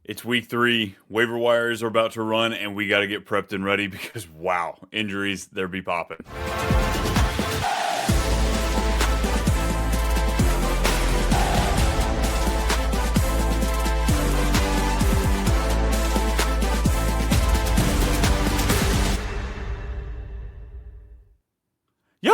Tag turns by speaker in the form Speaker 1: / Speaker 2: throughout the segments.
Speaker 1: It's week 3. Waiver wires are about to run, and we got to get prepped and ready because, wow, injuries, they'll be popping. Yo!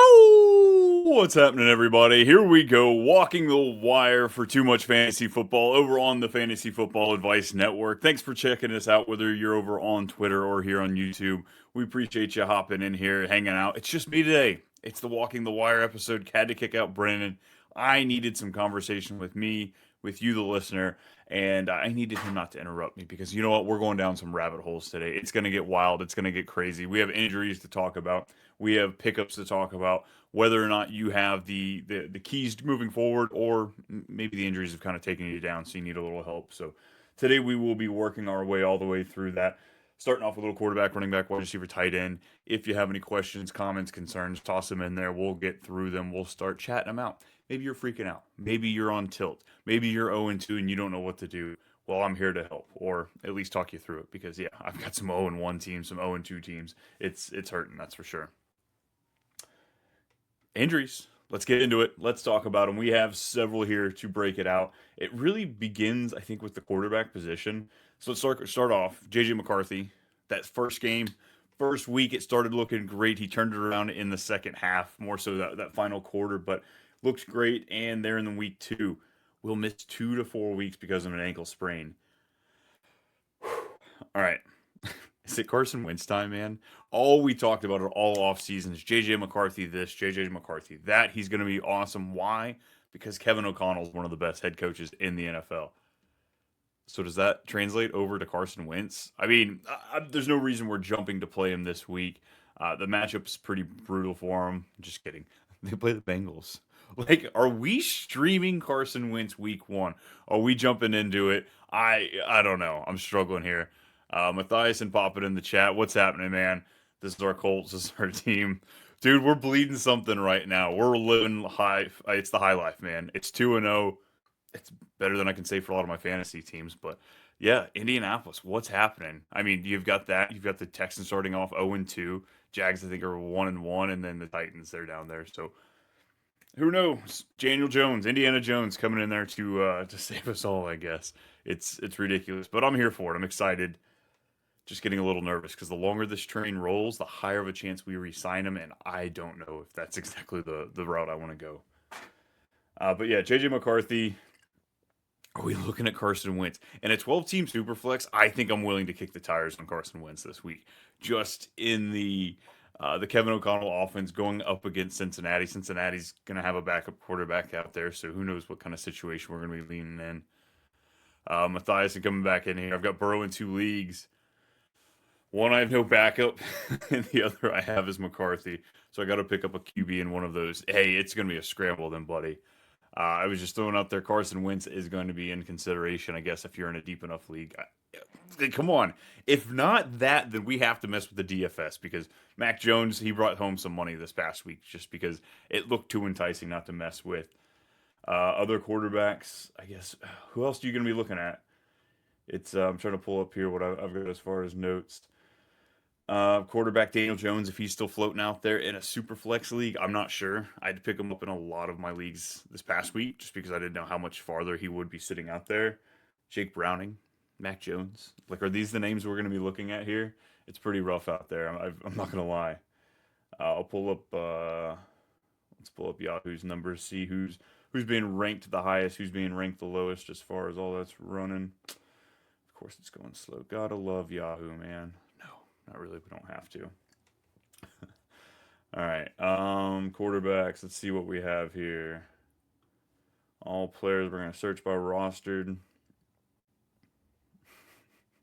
Speaker 1: What's happening, everybody? Here we go, walking the wire for Too Much Fantasy Football over on the Fantasy Football Advice Network. Thanks for checking us out, whether you're over on Twitter or here on YouTube. We appreciate you hopping in here, hanging out. It's just me today. It's the Walking the Wire episode. Had to kick out Brandon. I needed some conversation with me, with you, the listener, and I needed him not to interrupt me because you know what? We're going down some rabbit holes today. It's going to get wild. It's going to get crazy. We have injuries to talk about. We have pickups to talk about, whether or not you have the keys moving forward, or maybe the injuries have kind of taken you down, so you need a little help. So today we will be working our way all the way through that, starting off with a little quarterback, running back, wide receiver, tight end. If you have any questions, comments, concerns, toss them in there. We'll get through them. We'll start chatting them out. Maybe you're freaking out. Maybe you're on tilt. Maybe you're 0-2 and you don't know what to do. Well, I'm here to help, or at least talk you through it, because yeah, I've got some 0-1 teams, some 0-2 teams. It's hurting, that's for sure. Injuries. Let's get into it. Let's talk about them. We have several here to break it out. It really begins, I think, with the quarterback position. So let's start off. JJ McCarthy, that first game, first week, it started looking great. He turned it around in the second half, more so that final quarter, but looked great. And there in the week 2, we'll miss 2 to 4 weeks because of an ankle sprain. All right. Is it Carson Wentz time, man? All we talked about it all off season is JJ McCarthy this, JJ McCarthy that. He's going to be awesome. Why? Because Kevin O'Connell is one of the best head coaches in the NFL. So does that translate over to Carson Wentz? I mean, there's no reason we're jumping to play him this week. The matchup's pretty brutal for him. Just kidding. They play the Bengals. Like, are we streaming Carson Wentz week 1? Are we jumping into it? I don't know. I'm struggling here. Matthias and Pop it in the chat. What's happening, man? This is our Colts. This is our team. Dude, we're bleeding something right now. We're living high. It's the high life, man. It's 2-0. It's better than I can say for a lot of my fantasy teams. But yeah, Indianapolis, what's happening? I mean, you've got that. You've got the Texans starting off 0-2. Jags, I think, are 1-1. And then the Titans, they're down there. So who knows? Daniel Jones, Indiana Jones coming in there to save us all, I guess. It's ridiculous. But I'm here for it. I'm excited. Just getting a little nervous because the longer this train rolls, the higher of a chance we re-sign him, and I don't know if that's exactly the route I want to go. But yeah, JJ McCarthy. Are we looking at Carson Wentz? And a 12-team Superflex, I think I'm willing to kick the tires on Carson Wentz this week. Just in the Kevin O'Connell offense going up against Cincinnati. Cincinnati's going to have a backup quarterback out there, so who knows what kind of situation we're going to be leaning in. Matthias is coming back in here. I've got Burrow in 2 leagues. One, I have no backup, and the other I have is McCarthy. So I got to pick up a QB in one of those. Hey, it's going to be a scramble then, buddy. I was just throwing out there. Carson Wentz is going to be in consideration, I guess, if you're in a deep enough league. Come on. If not that, then we have to mess with the DFS because Mac Jones, he brought home some money this past week just because it looked too enticing not to mess with. Other quarterbacks, I guess. Who else are you going to be looking at? It's I'm trying to pull up here what I've got as far as notes. Quarterback Daniel Jones, if he's still floating out there in a super flex league, I'm not sure. I had to pick him up in a lot of my leagues this past week just because I didn't know how much farther he would be sitting out there. Jake Browning, Mac Jones. Like, are these the names we're going to be looking at here? It's pretty rough out there. I'm not going to lie. I'll pull up. Let's pull up Yahoo's numbers. See who's being ranked the highest, who's being ranked the lowest as far as all that's running. Of course, it's going slow. Gotta love Yahoo, man. Not really, we don't have to. All right. Quarterbacks. Let's see what we have here. All players, we're going to search by rostered.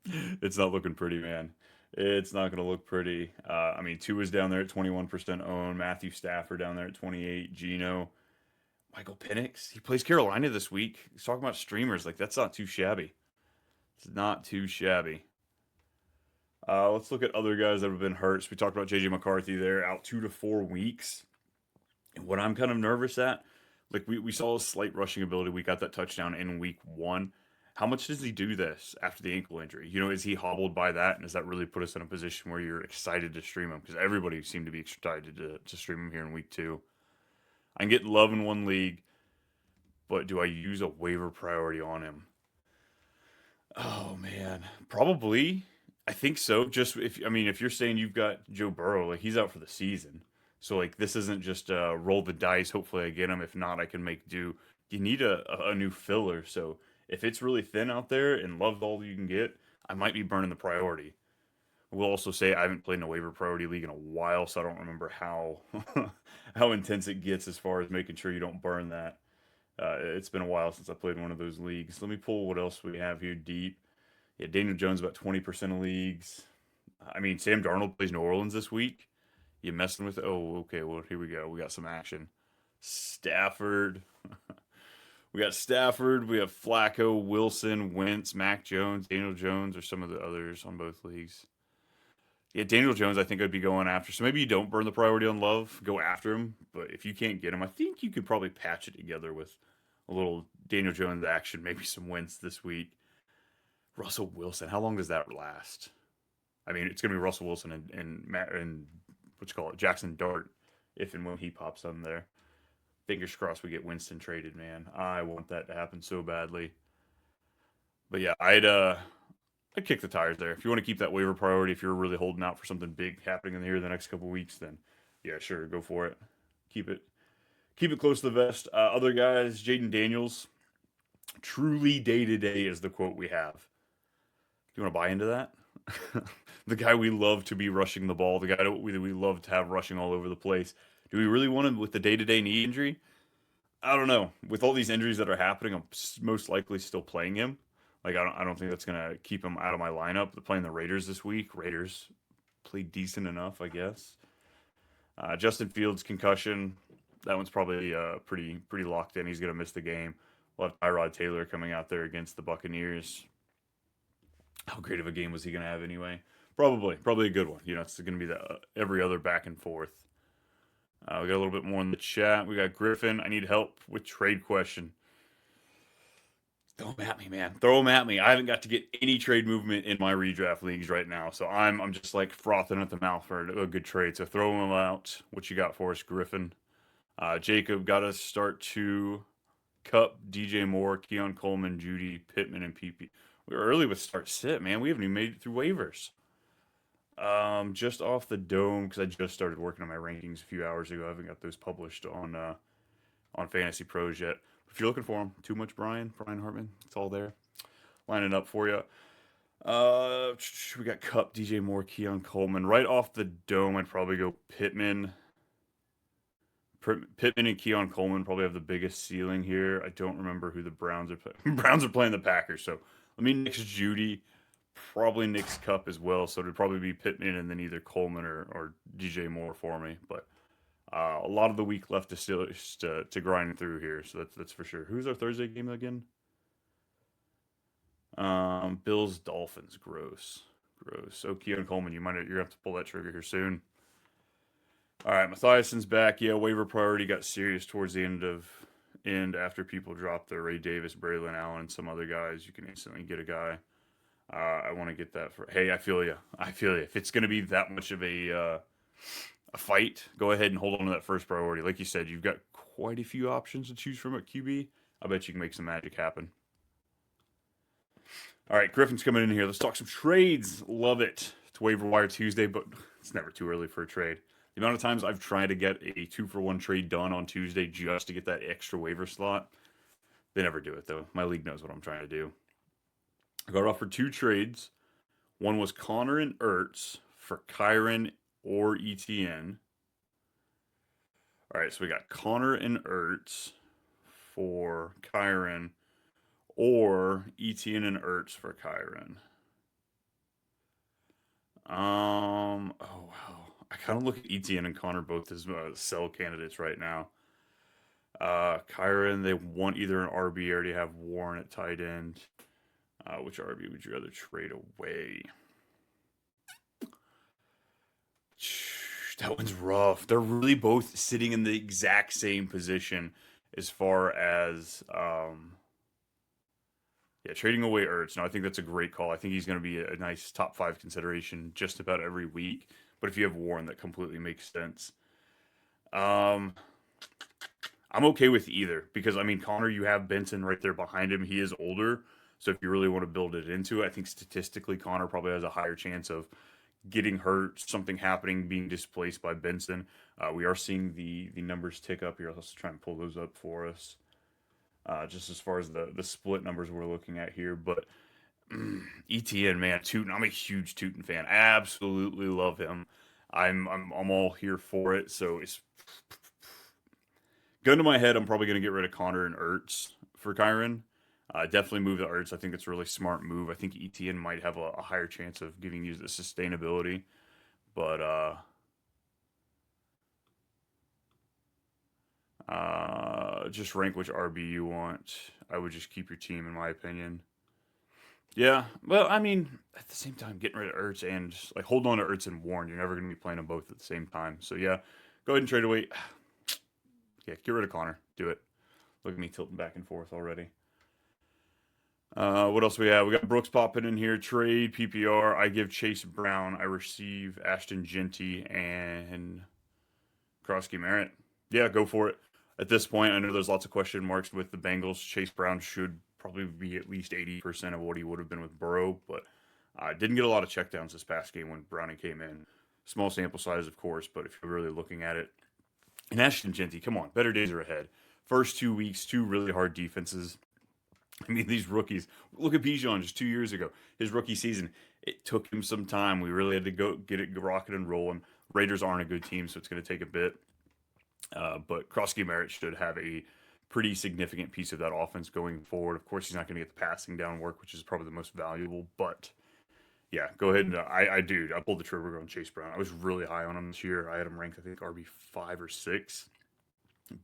Speaker 1: It's not looking pretty, man. It's not going to look pretty. I mean, Tua's down there at 21% owned. Matthew Stafford down there at 28. Geno. Michael Penix. He plays Carolina this week. He's talking about streamers. Like, that's not too shabby. It's not too shabby. Let's look at other guys that have been hurt. So we talked about JJ McCarthy there, out 2 to 4 weeks. And what I'm kind of nervous at, like we saw a slight rushing ability. We got that touchdown in week 1. How much does he do this after the ankle injury? Is he hobbled by that? And does that really put us in a position where you're excited to stream him? Because everybody seemed to be excited to stream him here in week 2. I can get love in one league, but do I use a waiver priority on him? Oh man, probably. I think so. Just if you're saying you've got Joe Burrow, like he's out for the season, so like this isn't just roll the dice. Hopefully I get him. If not, I can make do. You need a new filler. So if it's really thin out there and love all you can get, I might be burning the priority. We'll also say I haven't played in a waiver priority league in a while, so I don't remember how how intense it gets as far as making sure you don't burn that. It's been a while since I played in one of those leagues. Let me pull what else we have here deep. Yeah, Daniel Jones about 20% of leagues. I mean, Sam Darnold plays New Orleans this week. You messing with? Oh, okay. Well, here we go. We got some action. Stafford. We got Stafford. We have Flacco, Wilson, Wentz, Mac Jones, Daniel Jones, or some of the others on both leagues. Yeah, Daniel Jones, I think I'd be going after. So maybe you don't burn the priority on Love, go after him. But if you can't get him, I think you could probably patch it together with a little Daniel Jones action, maybe some Wentz this week. Russell Wilson, how long does that last? I mean, it's going to be Russell Wilson and what you call it, Jackson Dart, if and when he pops on there. Fingers crossed we get Winston traded, man. I want that to happen so badly. But yeah, I'd kick the tires there. If you want to keep that waiver priority, if you're really holding out for something big happening in here the next couple weeks, then yeah, sure, go for it. Keep it close to the vest. Other guys, Jaden Daniels, truly day to day is the quote we have. Do you want to buy into that? The guy we love to be rushing the ball, the guy that we love to have rushing all over the place. Do we really want him with the day-to-day knee injury? I don't know. With all these injuries that are happening, I'm most likely still playing him. Like I don't think that's gonna keep him out of my lineup. They're playing the Raiders this week. Raiders played decent enough, I guess. Justin Fields concussion. That one's probably pretty locked in. He's gonna miss the game. We'll have Tyrod Taylor coming out there against the Buccaneers. How great of a game was he gonna have anyway? Probably a good one. It's gonna be the every other back and forth. We got a little bit more in the chat. We got Griffin. I need help with trade question. Throw them at me, man. Throw them at me. I haven't got to get any trade movement in my redraft leagues right now, so I'm just like frothing at the mouth for a good trade. So throw them out. What you got for us, Griffin? Jacob got us start to Cup, DJ Moore, Keon Coleman, Judy, Pittman, and PP. We were early with start sit, man. We haven't even made it through waivers. Just off the dome because I just started working on my rankings a few hours ago. I haven't got those published on Fantasy Pros yet. If you're looking for them, too much Brian Hartman, it's all there. Lining up for you. We got Cup, DJ Moore, Keon Coleman. Right off the dome, I'd probably go Pittman. Pittman and Keon Coleman probably have the biggest ceiling here. I don't remember who the Browns are playing. Browns are playing the Packers, so let me nix Judy. Probably Nick's Cup as well, so it'd probably be Pittman and then either Coleman or DJ Moore for me. But a lot of the week left to grind through here, so that's for sure. Who's our Thursday game again? Bills Dolphins. Gross. So Keon Coleman, you're gonna have to pull that trigger here soon. All right, Mathiason's back. Yeah, waiver priority got serious towards the end after people dropped their Ray Davis, Braylon Allen, and some other guys. You can instantly get a guy. I want to get that for. Hey, I feel you. If it's going to be that much of a fight, go ahead and hold on to that first priority. Like you said, you've got quite a few options to choose from at QB. I bet you can make some magic happen. All right, Griffin's coming in here. Let's talk some trades. Love it. It's waiver wire Tuesday, but it's never too early for a trade. The amount of times I've tried to get a 2-for-1 trade done on Tuesday just to get that extra waiver slot, they never do it though. My league knows what I'm trying to do. I got offered 2 trades. One was Connor and Ertz for Kyron or ETN. All right, so we got Connor and Ertz for Kyron or ETN and Ertz for Kyron. Oh wow. I kind of look at ETN and Connor both as sell candidates right now. Kyron, they want either an RB. I already have Warren at tight end. Which RB would you rather trade away? That one's rough. They're really both sitting in the exact same position as far as Yeah, trading away Ertz. No, I think that's a great call. I think he's going to be a nice top 5 consideration just about every week. But if you have Warren, that completely makes sense. Um, I'm okay with either because I mean Connor, you have Benson right there behind him. He is older, so if you really want to build it into it, I think statistically Connor probably has a higher chance of getting hurt, something happening, being displaced by Benson. We are seeing the numbers tick up here. Let's try and pull those up for us. Just as far as the split numbers we're looking at here, but ETN, man, Tootin. I'm a huge Tootin fan. I absolutely love him. I'm all here for it. So it's gun to my head. I'm probably gonna get rid of Connor and Ertz for Kyron. Definitely move to Ertz. I think it's a really smart move. I think ETN might have a higher chance of giving you the sustainability, but just rank which RB you want. I would just keep your team, in my opinion. Yeah, well, I mean, at the same time, getting rid of Ertz and like holding on to Ertz and Warren, you're never going to be playing them both at the same time. So yeah, go ahead and trade away. Yeah, get rid of Connor. Do it. Look at me tilting back and forth already. What else we have? We got Brooks popping in here. Trade PPR. I give Chase Brown. I receive Ashton Genty and Krosky Merritt. Yeah, go for it. At this point, I know there's lots of question marks with the Bengals. Chase Brown should probably be at least 80% of what he would have been with Burrow, but didn't get a lot of checkdowns this past game when Browning came in. Small sample size, of course, but if you're really looking at it. And Ashton Genty, come on, better days are ahead. First 2 weeks, 2 really hard defenses. I mean, these rookies. Look at Bijan just 2 years ago. His rookie season, it took him some time. We really had to go get it rocking and rolling. Raiders aren't a good team, so it's going to take a bit. But Krosky Merritt should have a pretty significant piece of that offense going forward. Of course, he's not going to get the passing down work, which is probably the most valuable. But yeah, go ahead and I pulled the trigger on Chase Brown. I was really high on him this year. I had him ranked, I think, RB5 or 6.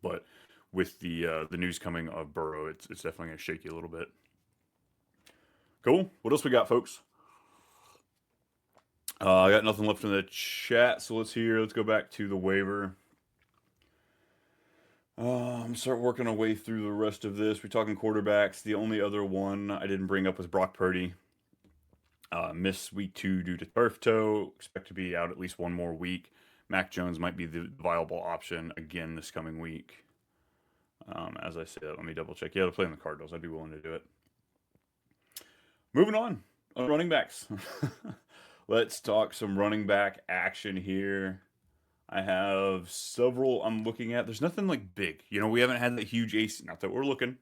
Speaker 1: But with the news coming of Burrow, it's definitely going to shake you a little bit. Cool. What else we got, folks? I got nothing left in the chat, so let's go back to the waiver. Start working our way through the rest of this. We're talking quarterbacks. The only other one I didn't bring up was Brock Purdy. Missed week 2 due to turf toe. Expect to be out at least one more week. Mac Jones might be the viable option again this coming week. As I said, let me double check. Yeah, to play in the Cardinals. I'd be willing to do it. Moving on running backs. Let's talk some running back action here. I have several I'm looking at. There's nothing like big. You know, we haven't had that huge AC. Not that we're looking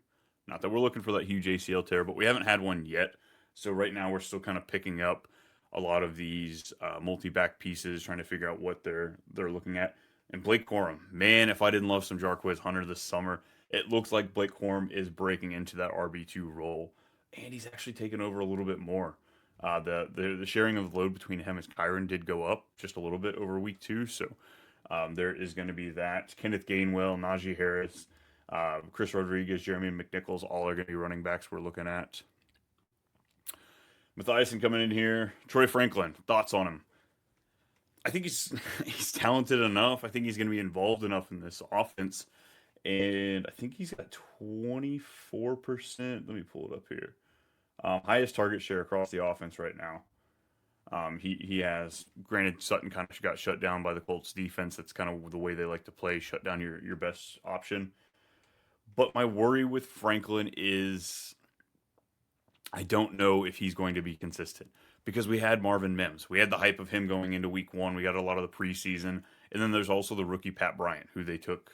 Speaker 1: for that huge ACL tear, but we haven't had one yet. So right now we're still kind of picking up a lot of these multi-back pieces, trying to figure out what they're looking at. And Blake Corum, man, if I didn't love some Jarquez Hunter this summer, it looks like Blake Corum is breaking into that RB2 role, and he's actually taken over a little bit more. The sharing of the load between him and Kyron did go up just a little bit over week 2, so there is going to be that. Kenneth Gainwell, Najee Harris, Chris Rodriguez, Jeremy McNichols, all are going to be running backs we're looking at. Mathiasen coming in here. Troy Franklin, thoughts on him? I think he's talented enough. I think he's going to be involved enough in this offense. And I think he's got 24%. Let me pull it up here. Highest target share across the offense right now. He has, granted, Sutton kind of got shut down by the Colts defense. That's kind of the way they like to play, shut down your best option. But my worry with Franklin is I don't know if he's going to be consistent because we had Marvin Mims. We had the hype of him going into week 1. We got a lot of the preseason. And then there's also the rookie Pat Bryant, who they took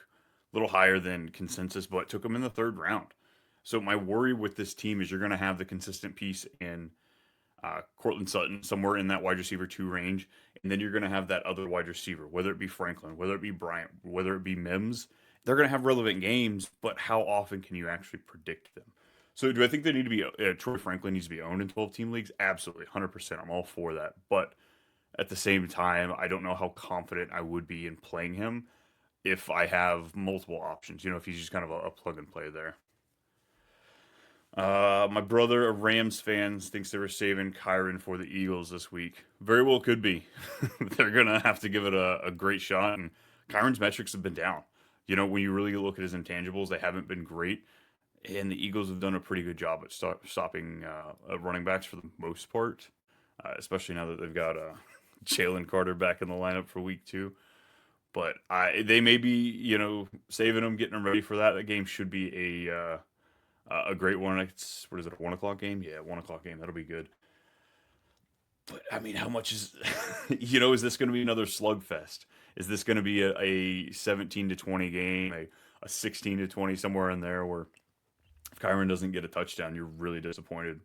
Speaker 1: a little higher than consensus, but took him in the 3rd round. So my worry with this team is you're going to have the consistent piece in Cortland Sutton, somewhere in that wide receiver 2 range. And then you're going to have that other wide receiver, whether it be Franklin, whether it be Bryant, whether it be Mims. They're going to have relevant games, but how often can you actually predict them? So do I think they need to be Troy Franklin needs to be owned in 12-team leagues? Absolutely, 100%. I'm all for that. But at the same time, I don't know how confident I would be in playing him if I have multiple options. You know, if he's just kind of a plug and play there. My brother, a Rams fan, thinks they were saving Kyron for the Eagles this week. Very well could be. They're going to have to give it a great shot. And Kyron's metrics have been down. You know, when you really look at his intangibles, they haven't been great. And the Eagles have done a pretty good job at stopping running backs for the most part, especially now that they've got Jalen Carter back in the lineup for week 2. But they may be, saving them, getting them ready for that. That game should be a great one. It's, what is it, a 1 o'clock game? Yeah, 1 o'clock game. That'll be good. But I mean, how much is, is this going to be another slugfest? Is this going to be a 17-20 game, a 16-20, somewhere in there where if Kyron doesn't get a touchdown, you're really disappointed?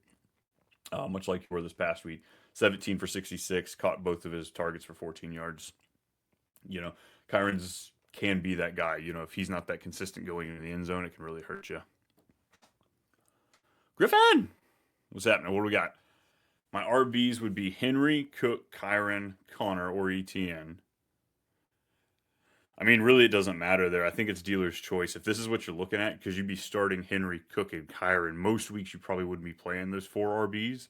Speaker 1: Much like you were this past week. 17 for 66, caught both of his targets for 14 yards. Kyron's can be that guy. If he's not that consistent going into the end zone, it can really hurt you. Griffin! What's happening? What do we got? My RBs would be Henry, Cook, Kyron, Connor, or ETN. I mean, really, it doesn't matter there. I think it's dealer's choice. If this is what you're looking at, because you'd be starting Henry, Cook, and Kyron, most weeks you probably wouldn't be playing those 4 RBs.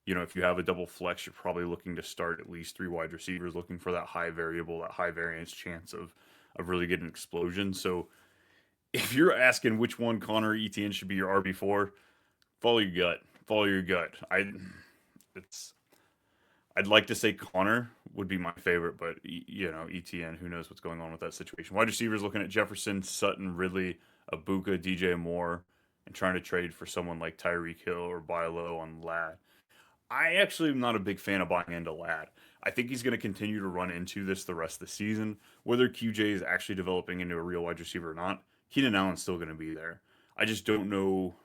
Speaker 1: If you have a double flex, you're probably looking to start at least 3 wide receivers, looking for that high variable, that high variance chance of really getting an explosion. So if you're asking which one, Connor or ETN, should be your RB4, follow your gut. Follow your gut. I'd like to say Connor would be my favorite, but ETN, who knows what's going on with that situation. Wide receivers looking at Jefferson, Sutton, Ridley, Abuka, DJ Moore, and trying to trade for someone like Tyreek Hill or buy low on Ladd. I actually am not a big fan of buying into Ladd. I think he's going to continue to run into this the rest of the season. Whether QJ is actually developing into a real wide receiver or not, Keenan Allen's still going to be there. I just don't know.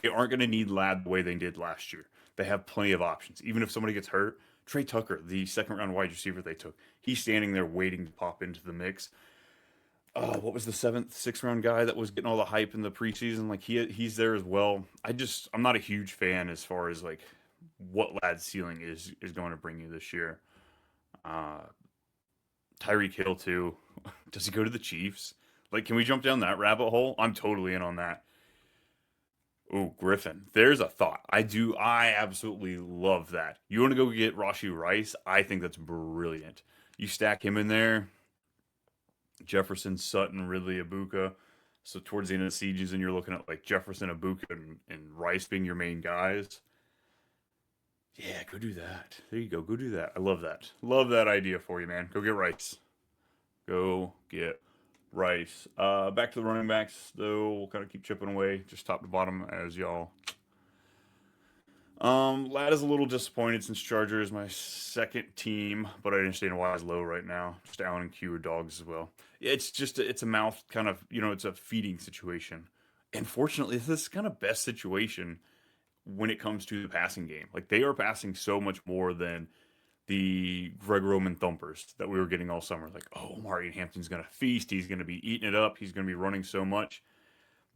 Speaker 1: They aren't going to need Ladd the way they did last year. They have plenty of options. Even if somebody gets hurt, Trey Tucker, the second-round wide receiver they took, he's standing there waiting to pop into the mix. What was the 7th, 6th-round guy that was getting all the hype in the preseason? Like, he's there as well. I'm not a huge fan as far as, like, what Ladd's ceiling is going to bring you this year. Tyreek Hill, too. Does he go to the Chiefs? Like, can we jump down that rabbit hole? I'm totally in on that. Oh, Griffin. There's a thought. I absolutely love that. You want to go get Rashee Rice? I think that's brilliant. You stack him in there. Jefferson, Sutton, Ridley, Abuka. So towards the end of the season, you're looking at like Jefferson, Abuka, and Rice being your main guys. Yeah, go do that. There you go. Go do that. I love that. Love that idea for you, man. Go get Rice. Go get Rice. Back to the running backs, though. We'll kind of keep chipping away, just top to bottom, as y'all. Ladd is a little disappointed since Charger is my second team, but I understand why it's low right now. Just Allen and Q are dogs as well. It's a mouth kind of, it's a feeding situation. And fortunately, this is kind of best situation when it comes to the passing game. Like, they are passing so much more than the Greg Roman thumpers that we were getting all summer. Like, oh, Marty Hampton's going to feast. He's going to be eating it up. He's going to be running so much.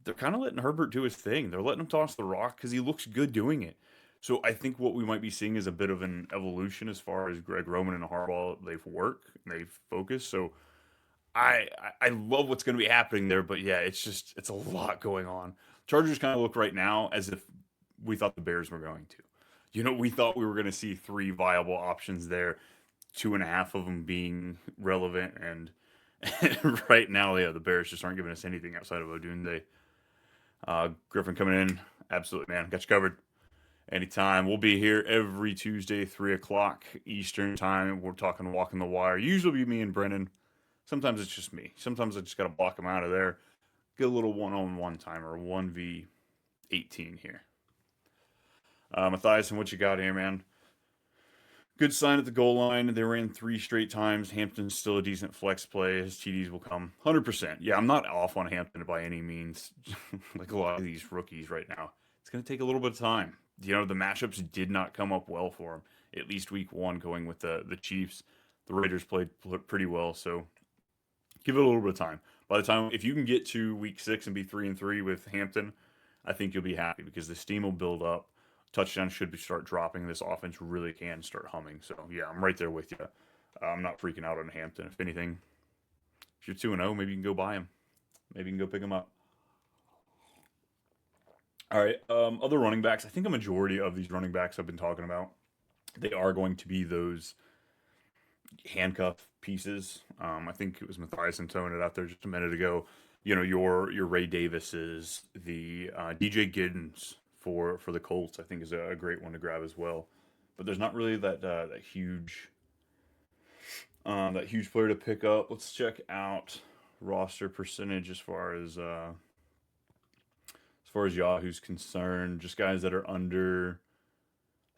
Speaker 1: They're kind of letting Herbert do his thing. They're letting him toss the rock because he looks good doing it. So I think what we might be seeing is a bit of an evolution as far as Greg Roman and Harbaugh, they've worked, they've focused. So I love what's going to be happening there, but yeah, it's a lot going on. Chargers kind of look right now as if we thought the Bears were going to. We thought we were going to see 3 viable options there, 2.5 of them being relevant, and right now, yeah, the Bears just aren't giving us anything outside of Odunze. Griffin coming in, absolutely, man, got you covered. Anytime. We'll be here every Tuesday, 3 o'clock Eastern time. We're talking Walking the Wire. Usually be me and Brennan. Sometimes it's just me. Sometimes I just got to block him out of there. Get a little one-on-one time or 1v18 here. Matthias, and what you got here, man? Good sign at the goal line. They ran 3 straight times. Hampton's still a decent flex play. His TDs will come 100%. Yeah, I'm not off on Hampton by any means. Like a lot of these rookies right now. It's going to take a little bit of time. The matchups did not come up well for him. At least week 1 going with the Chiefs. The Raiders played pretty well, so give it a little bit of time. By the time, if you can get to week 6 and be 3-3 with Hampton, I think you'll be happy because the steam will build up. Touchdowns should start dropping. This offense really can start humming. So, yeah, I'm right there with you. I'm not freaking out on Hampton. If anything, if you're 2-0, maybe you can go buy him. Maybe you can go pick him up. All right, other running backs. I think a majority of these running backs I've been talking about, they are going to be those handcuff pieces. I think it was Matthias and throwing it out there just a minute ago. your Ray Davises, the DJ Giddens for the Colts, I think is a great one to grab as well. But there's not really that huge player to pick up. Let's check out roster percentage as far as Yahoo's concerned. Just guys that are under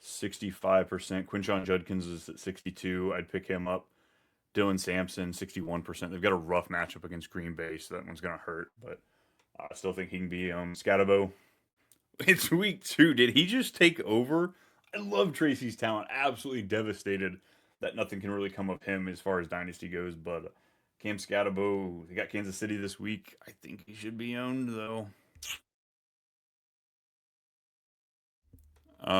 Speaker 1: 65%. Quinshon Judkins is at 62. I'd pick him up. Dylan Sampson, 61%. They've got a rough matchup against Green Bay, so that one's going to hurt. But I still think he can be Scatabo. It's week 2. Did he just take over? I love Tracy's talent. Absolutely devastated that nothing can really come of him as far as Dynasty goes. But Cam Scatabo, they got Kansas City this week. I think he should be owned, though.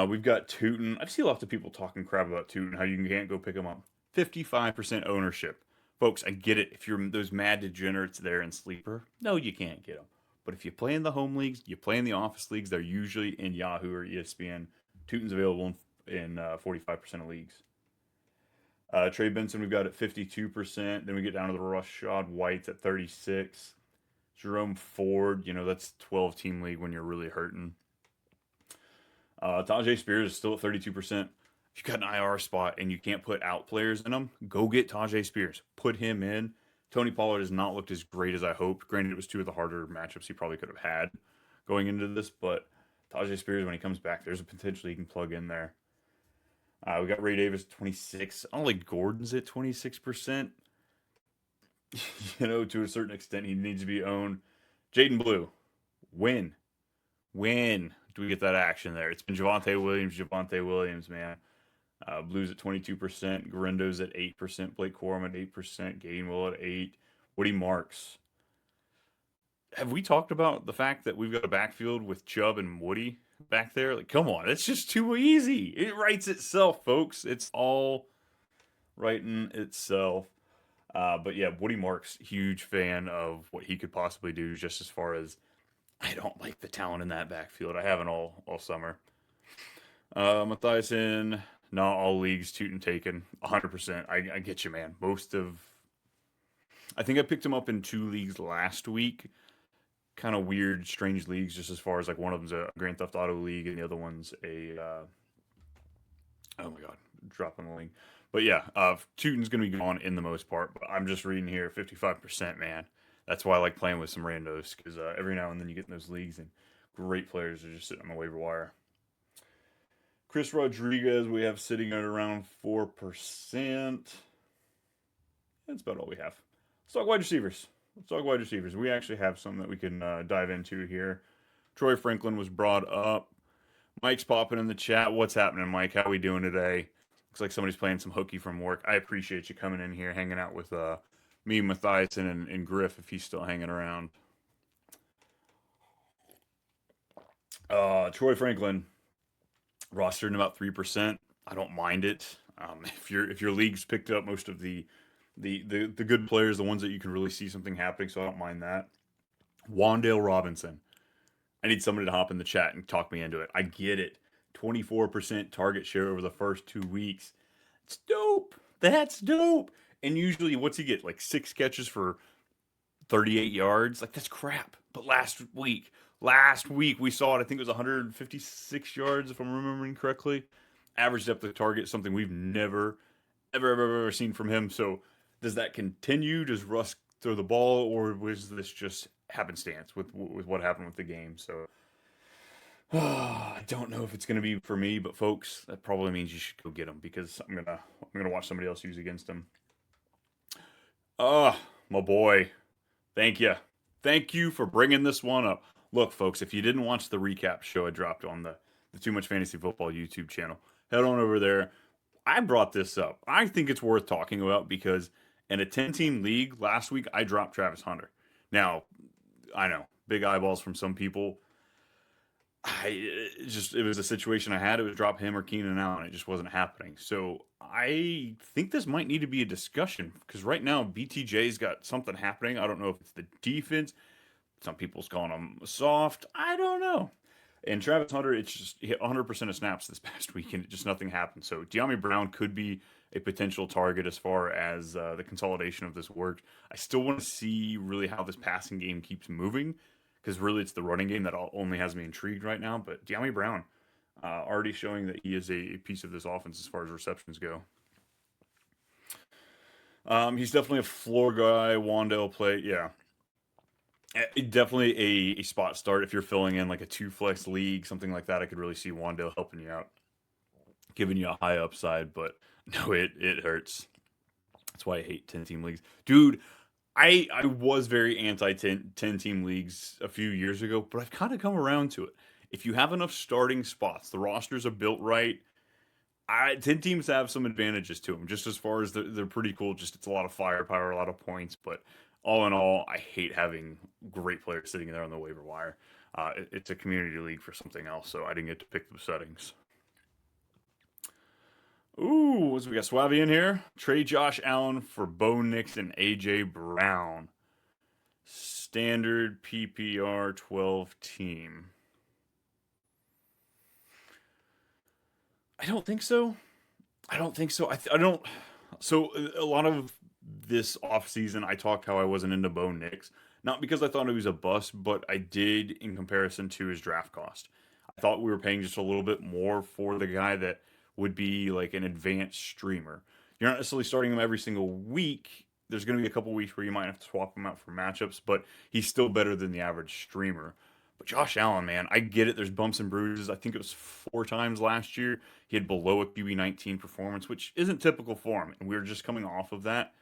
Speaker 1: We've got Tootin. I see lots of people talking crap about Tootin, how you can't go pick him up. 55% ownership. Folks, I get it. If you're those mad degenerates there in Sleeper, no, you can't get them. But if you play in the home leagues, you play in the office leagues, they're usually in Yahoo or ESPN. Tootin's available in 45% of leagues. Trey Benson, we've got at 52%. Then we get down to the Rashad White's at 36. Jerome Ford, that's 12-team league when you're really hurting. Tajay Spears is still at 32%. If you got an IR spot and you can't put out players in them, go get Tajay Spears. Put him in. Tony Pollard has not looked as great as I hoped. Granted, it was 2 of the harder matchups he probably could have had going into this, but Tajay Spears, when he comes back, there's a potential he can plug in there. We got Ray Davis at 26. I don't like Gordon's at 26%. To a certain extent, he needs to be owned. Jaden Blue, when do we get that action there? It's been Javonte Williams, man. Blues at 22%, Garendo's at 8%, Blake Corum at 8%, Gainwell at 8%, Woody Marks. Have we talked about the fact that we've got a backfield with Chubb and Woody back there? Like, come on, it's just too easy. It writes itself, folks. It's all writing itself. But yeah, Woody Marks, huge fan of what he could possibly do, just as far as I don't like the talent in that backfield. I haven't all summer. Mathiasen, not all leagues, Tootin taken, 100%. I get you, man. I think I picked him up in 2 leagues last week. Kind of weird, strange leagues, just as far as like one of them's a Grand Theft Auto league and the other one's a, oh my God, dropping the link. But yeah, Tootin's going to be gone in the most part. But I'm just reading here, 55%, man. That's why I like playing with some randos, because every now and then you get in those leagues and great players are just sitting on the waiver wire. Chris Rodriguez, we have sitting at around 4%. That's about all we have. Let's talk wide receivers. We actually have some that we can dive into here. Troy Franklin was brought up. Mike's popping in the chat. What's happening, Mike? How we doing today? Looks like somebody's playing some hooky from work. I appreciate you coming in here, hanging out with me, Mathiasen, and Griff, if he's still hanging around. Troy Franklin, rostered in about 3%. I don't mind it. If your league's picked up most of the good players, the ones that you can really see something happening, so I don't mind that. Wan'Dale Robinson. I need somebody to hop in the chat and talk me into it. I get it. 24% target share over the first 2 weeks. It's dope. That's dope. And usually, what's he get? Like 6 catches for 38 yards? Like, that's crap. But last week we saw it. I think it was 156 yards, if I'm remembering correctly. Average depth of target, something we've never, ever seen from him. So, does that continue? Does Russ throw the ball, or was this just happenstance with what happened with the game? So, I don't know if it's going to be for me, but folks, that probably means you should go get him, because I'm gonna watch somebody else use against him. My boy, thank you for bringing this one up. Look, folks, if you didn't watch the recap show I dropped on the Too Much Fantasy Football YouTube channel, head on over there. I brought this up. I think it's worth talking about because in a 10-team league last week, I dropped Travis Hunter. Now, I know, big eyeballs from some people. It was a situation I had. It was drop him or Keenan Allen. It just wasn't happening. So I think this might need to be a discussion, because right now BTJ's got something happening. I don't know if it's the defense. Some people's calling him soft. I don't know. And Travis Hunter, it's just he hit 100% of snaps this past week, and just nothing happened. So De'Ami Brown could be a potential target as far as the consolidation of this work. I still want to see really how this passing game keeps moving, because really it's the running game that only has me intrigued right now. But De'Ami Brown already showing that he is a piece of this offense as far as receptions go. He's definitely a floor guy. Wandale play, yeah. Definitely a spot start if you're filling in like a two flex league, something like that. I could really see Wandale helping you out, giving you a high upside. But no, it hurts. That's why I hate 10 team leagues, dude. I was very anti 10 team leagues a few years ago, but I've kind of come around to it. If you have enough starting spots, the rosters are built right. 10 teams have some advantages to them, just as far as they're pretty cool. Just it's a lot of firepower, a lot of points, but all in all, I hate having great players sitting there on the waiver wire. It's a community league for something else, so I didn't get to pick the settings. Ooh, what's we got? Suave in here. Trade Josh Allen for Bo Nix and AJ Brown. Standard PPR 12 team. I don't think so. I don't think so. I don't. So a lot of this offseason, I talked how I wasn't into Bo Nix. Not because I thought he was a bust, but I did in comparison to his draft cost. I thought we were paying just a little bit more for the guy that would be like an advanced streamer. You're not necessarily starting him every single week. There's going to be a couple weeks where you might have to swap him out for matchups, but he's still better than the average streamer. But Josh Allen, man, I get it. There's bumps and bruises. I think it was 4 times last year he had below a QB19 performance, which isn't typical for him. And we were just coming off of that.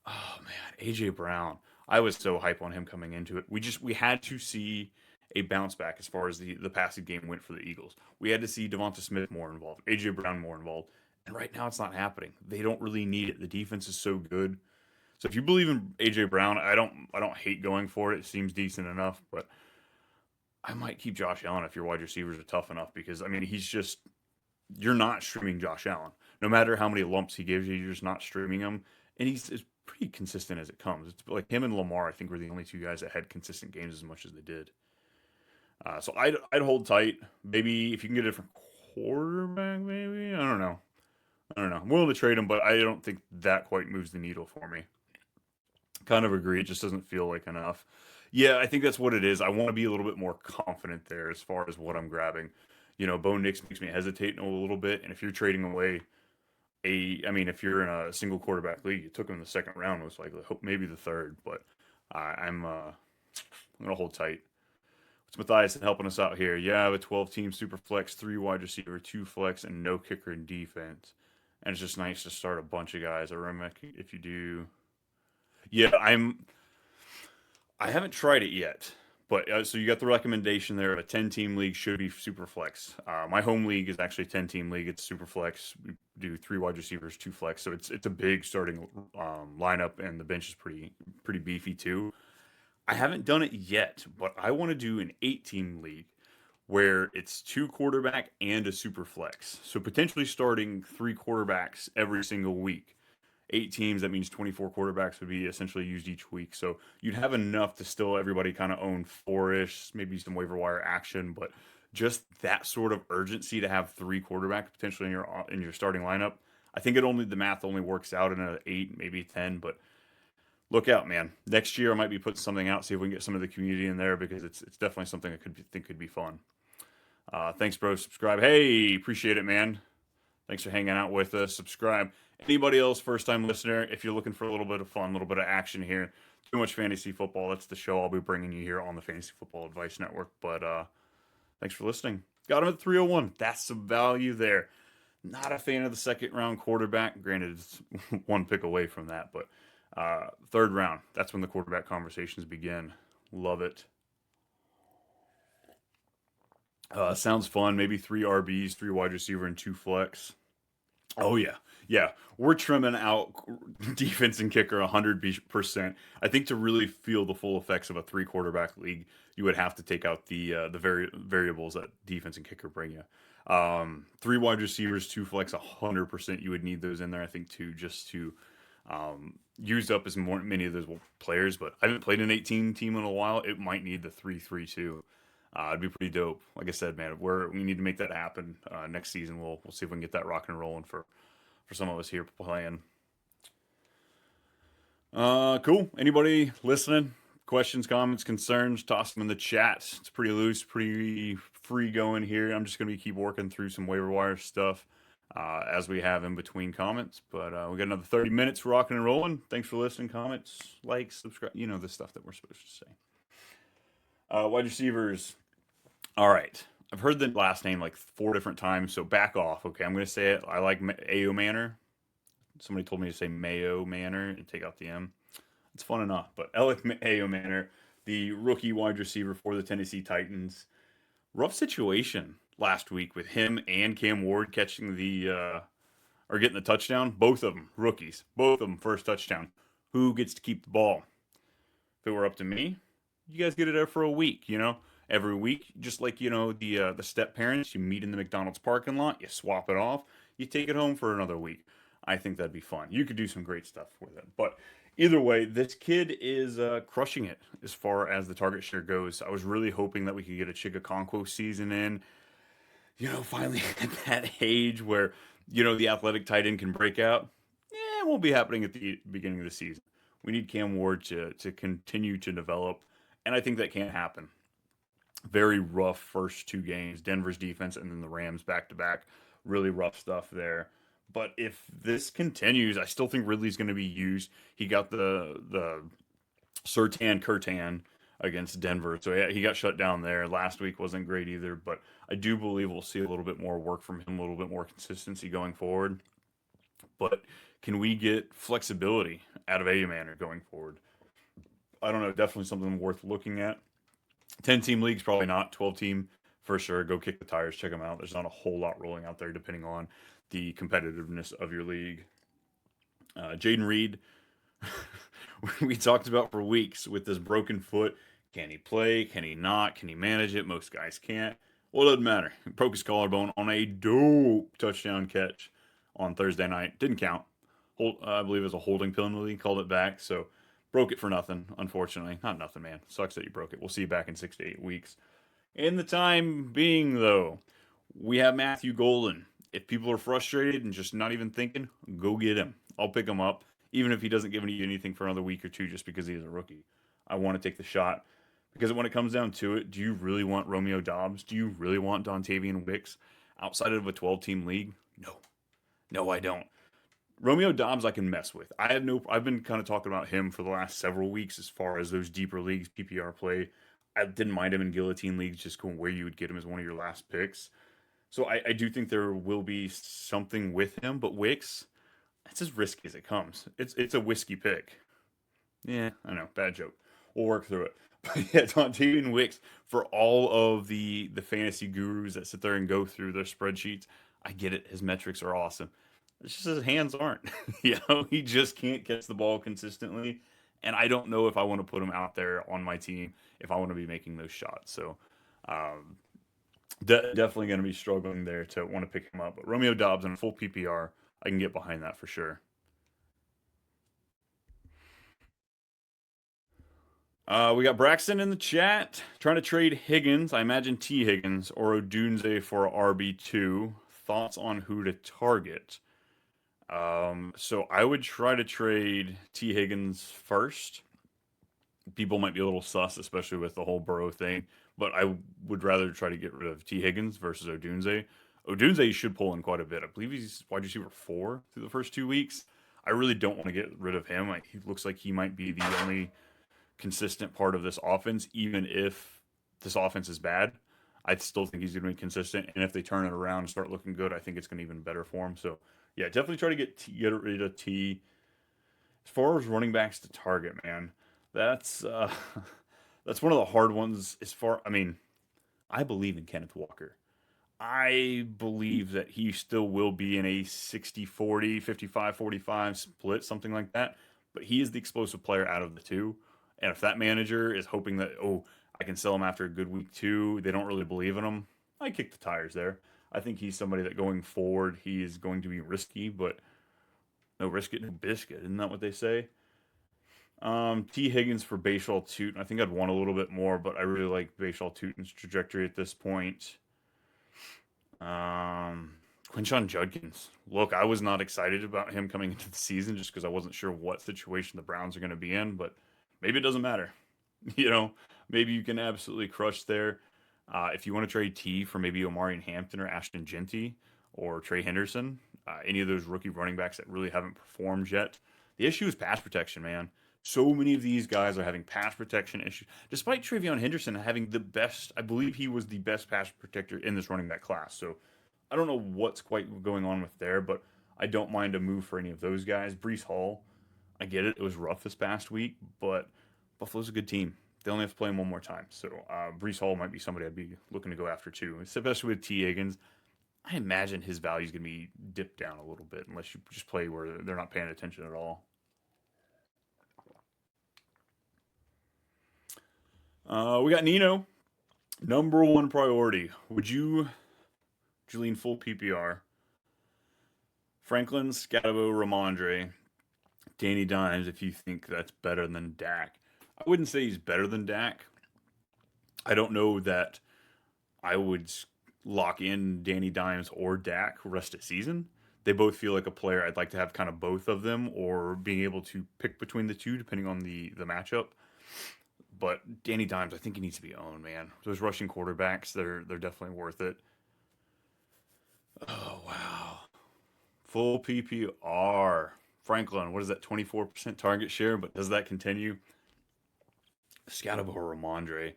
Speaker 1: Oh man, AJ Brown. I was so hype on him coming into it. We had to see a bounce back as far as the passing game went for the Eagles. We had to see Devonta Smith more involved, AJ Brown more involved. And right now it's not happening. They don't really need it. The defense is so good. So if you believe in AJ Brown, I don't hate going for it. It seems decent enough, but I might keep Josh Allen if your wide receivers are tough enough because I mean he's just you're not streaming Josh Allen. No matter how many lumps he gives you, you're just not streaming him. And he's as pretty consistent as it comes. It's like him and Lamar, I think, were the only two guys that had consistent games as much as they did. So I'd hold tight. Maybe if you can get a different quarterback, maybe. I don't know. I don't know. I'm willing to trade him, but I don't think that quite moves the needle for me. Kind of agree. It just doesn't feel like enough. Yeah, I think that's what it is. I want to be a little bit more confident there as far as what I'm grabbing. Bo Nix makes me hesitate a little bit. And if you're trading away I mean, if you're in a single quarterback league, you took him in the second round, most likely, maybe the third. But I'm gonna hold tight. What's Matthias helping us out here? Yeah, I have a 12-team super flex, 3 wide receiver, 2 flex, and no kicker in defense. And it's just nice to start a bunch of guys. I remember if you do. Yeah, I haven't tried it yet, but so you got the recommendation there of a 10-team league should be super flex. My home league is actually a 10-team league. It's super flex. We do 3 wide receivers, 2 flex, so it's a big starting lineup, and the bench is pretty beefy too. I haven't done it yet, but I want to do an 8-team league where it's 2 quarterback and a super flex. So potentially starting 3 quarterbacks every single week. 8 teams, that means 24 quarterbacks would be essentially used each week. So you'd have enough to still everybody kind of own 4-ish, maybe some waiver wire action, but just that sort of urgency to have 3 quarterbacks potentially in your starting lineup. I think the math only works out in an 8, maybe 10, but look out, man. Next year I might be putting something out, see if we can get some of the community in there because it's definitely something I think could be fun. Thanks, bro. Subscribe. Hey, appreciate it, man. Thanks for hanging out with us. Subscribe. Anybody else, first time listener, if you're looking for a little bit of fun, a little bit of action here, Too Much Fantasy Football, that's the show I'll be bringing you here on the Fantasy Football Advice Network. But thanks for listening. Got him at 301. That's some value there. Not a fan of the second round quarterback. Granted, it's one pick away from that, but third round, that's when the quarterback conversations begin. Love it. Sounds fun. Maybe 3 RBs, 3 wide receiver, and 2 flex. Oh yeah, yeah. We're trimming out defense and kicker 100%. I think to really feel the full effects of a 3 quarterback league, you would have to take out the variables that defense and kicker bring you. 3 wide receivers, 2 flex, 100%. You would need those in there, I think, too, just to use up many of those players. But I haven't played an 18 team in a while. It might need the 3-3-2. It'd be pretty dope. Like I said, man, we need to make that happen next season. We'll see if we can get that rocking and rolling for some of us here playing. Cool. Anybody listening? Questions, comments, concerns? Toss them in the chat. It's pretty loose, pretty free going here. I'm just gonna keep working through some waiver wire stuff as we have in between comments. But we got another 30 minutes rocking and rolling. Thanks for listening. Comments, likes, subscribe. You know the stuff that we're supposed to say. Wide receivers. All right. I've heard the last name like 4 different times, so back off. Okay, I'm going to say it. I like Ayo Manor. Somebody told me to say Mayo Manor and take out the M. It's fun enough, but Alec Ayo Manor, the rookie wide receiver for the Tennessee Titans. Rough situation last week with him and Cam Ward catching or getting the touchdown. Both of them rookies. Both of them first touchdown. Who gets to keep the ball? If it were up to me, you guys get it there for a week, every week, just like the step parents, you meet in the McDonald's parking lot, you swap it off, you take it home for another week. I think that'd be fun. You could do some great stuff with it. But either way, this kid is crushing it as far as the target share goes. I was really hoping that we could get a Chigakonkwo season in. Finally at that age where the athletic tight end can break out. It won't be happening at the beginning of the season. We need Cam Ward to continue to develop, and I think that can't happen. Very rough first 2 games. Denver's defense and then the Rams back-to-back. Really rough stuff there. But if this continues, I still think Ridley's going to be used. He got the Surtain Curtan against Denver. So yeah, he got shut down there. Last week wasn't great either, but I do believe we'll see a little bit more work from him, a little bit more consistency going forward. But can we get flexibility out of Manor going forward? I don't know. Definitely something worth looking at. 10-team leagues, probably not. 12-team, for sure. Go kick the tires. Check them out. There's not a whole lot rolling out there depending on the competitiveness of your league. Jaden Reed, we talked about for weeks with this broken foot. Can he play? Can he not? Can he manage it? Most guys can't. Well, it doesn't matter. He broke his collarbone on a dope touchdown catch on Thursday night. Didn't count. I believe it was a holding penalty. Called it back. So broke it for nothing, unfortunately. Not nothing, man. Sucks that you broke it. We'll see you back in 6 to 8 weeks. In the time being, though, we have Matthew Golden. If people are frustrated and just not even thinking, go get him. I'll pick him up, even if he doesn't give you anything for another week or 2 just because he is a rookie. I want to take the shot. Because when it comes down to it, do you really want Romeo Doubs? Do you really want Dontavian Wicks outside of a 12-team league? No. No, I don't. Romeo Doubs I can mess with. I've been kind of talking about him for the last several weeks as far as those deeper leagues, PPR play. I didn't mind him in guillotine leagues, just going where you would get him as one of your last picks. So I do think there will be something with him, but Wicks, that's as risky as it comes. It's a whiskey pick. Yeah, I know, bad joke. We'll work through it. But yeah, Dontavian Wicks, for all of the fantasy gurus that sit there and go through their spreadsheets, I get it. His metrics are awesome. It's just his hands aren't. He just can't catch the ball consistently. And I don't know if I want to put him out there on my team if I want to be making those shots. So definitely going to be struggling there to want to pick him up. But Romeo Doubs in a full PPR, I can get behind that for sure. We got Braxton in the chat trying to trade Higgins. I imagine T. Higgins or Odunze for RB2. Thoughts on who to target? So I would try to trade T. Higgins first. People might be a little sus, especially with the whole Burrow thing, but I would rather try to get rid of T. Higgins versus Odunze. Odunze should pull in quite a bit. I believe he's wide receiver 4 through the first 2 weeks. I really don't want to get rid of him. He looks like he might be the only consistent part of this offense, even if this offense is bad. I still think he's going to be consistent, and if they turn it around and start looking good, I think it's going to be even better for him. So, yeah, definitely try to get rid of T. As far as running backs to target, man, that's that's one of the hard ones. I believe in Kenneth Walker. I believe that he still will be in a 60-40, 55-45 split, something like that. But he is the explosive player out of the two. And if that manager is hoping that, I can sell him after a good week 2, they don't really believe in him, I kick the tires there. I think he's somebody that going forward, he is going to be risky, but no risk it, no biscuit. Isn't that what they say? T. Higgins for Bashaw Tootin. I think I'd want a little bit more, but I really like Bashaw Tootin's trajectory at this point. Quinshon Judkins. Look, I was not excited about him coming into the season just because I wasn't sure what situation the Browns are going to be in, but maybe it doesn't matter. You know, maybe you can absolutely crush there. If you want to trade T for maybe Omarion Hampton or Ashton Genty or Trey Henderson, any of those rookie running backs that really haven't performed yet, the issue is pass protection, man. So many of these guys are having pass protection issues, despite Travion Henderson having the best. I believe he was the best pass protector in this running back class. So I don't know what's quite going on with there, but I don't mind a move for any of those guys. Brees Hall, I get it. It was rough this past week, but Buffalo's a good team. They only have to play him one more time. So Brees Hall might be somebody I'd be looking to go after too, especially with T. Higgins. I imagine his value is going to be dipped down a little bit unless you just play where they're not paying attention at all. We got Nino, number one priority. Would you lean full PPR? Franklin, Scatabo, Ramondre, Danny Dimes, if you think that's better than Dak. I wouldn't say he's better than Dak. I don't know that I would lock in Danny Dimes or Dak rest of season. They both feel like a player I'd like to have kind of both of them or being able to pick between the two depending on the matchup. But Danny Dimes, I think he needs to be owned, man. Those rushing quarterbacks, they're definitely worth it. Oh wow. Full PPR. Franklin, what is that? 24% target share, but does that continue? Scatabo or Ramondre.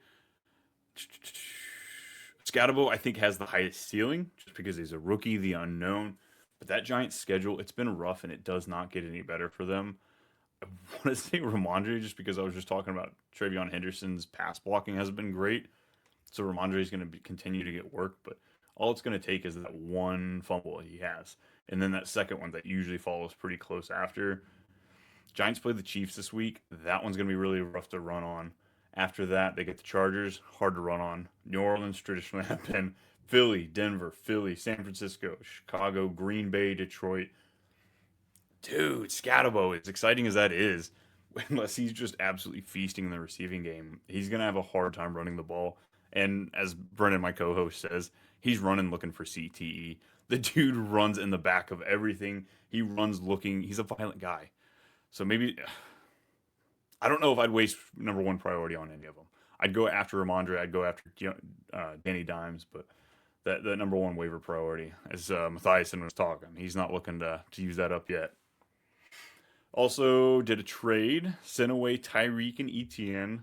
Speaker 1: Scatabo, I think, has the highest ceiling just because he's a rookie, the unknown. But that Giants schedule, it's been rough and it does not get any better for them. I want to say Ramondre just because I was just talking about Travion Henderson's pass blocking hasn't been great. So Ramondre is going to continue to get work, but all it's going to take is that one fumble he has. And then that second one that usually follows pretty close after. Giants play the Chiefs this week. That one's going to be really rough to run on. After that, they get the Chargers, hard to run on. New Orleans traditionally have been Philly, Denver, Philly, San Francisco, Chicago, Green Bay, Detroit. Dude, Scatabo, as exciting as that is, unless he's just absolutely feasting in the receiving game, he's going to have a hard time running the ball. And as Brennan, my co host, says, he's running looking for CTE. The dude runs in the back of everything. He runs looking, he's a violent guy. So maybe I don't know if I'd waste number one priority on any of them. I'd go after Ramondre. I'd go after Danny Dimes, but that number one waiver priority, as Mathiasen was talking, he's not looking to use that up yet. Also, did a trade, sent away Tyreek and Etienne